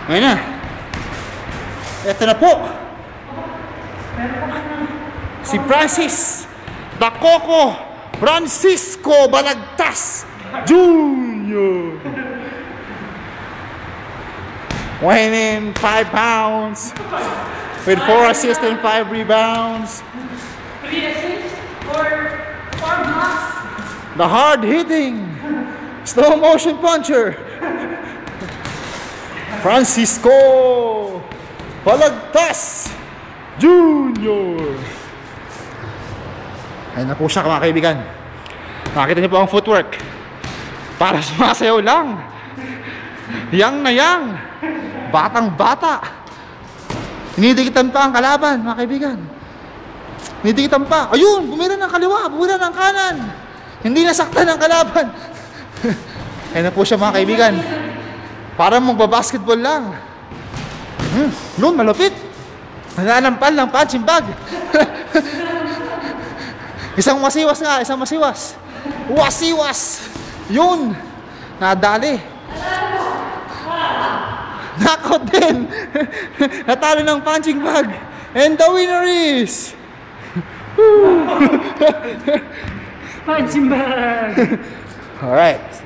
Ngayon na. Ito na po. Si Francis Dacoco Francisco Balagtas Jr. Weighing in 5 pounds with 4 assists and 5 rebounds. 3 assists or 4 blocks. The hard-hitting slow motion puncher Francisco Balagtas Jr. Ayun na po siya mga kaibigan. Nakita niyo po ang footwork. Para sumasayaw lang. Yang na yang. Batang bata. Hinidikitan pa ang kalaban mga kaibigan. Hinidikitan pa. Ayun, bumira ng kaliwa, bumira ng kanan. Hindi nasaktan ang kalaban. Ayun na po siya mga kaibigan. Parang magbabasketball lang. Yun, malupit. Nananampal ng punching bag. Isang masiwas nga, isang masiwas. Wasiwas. Yun. Nadali. Knockout din. Natalo ng punching bag. And the winner is... Punching bag. Alright.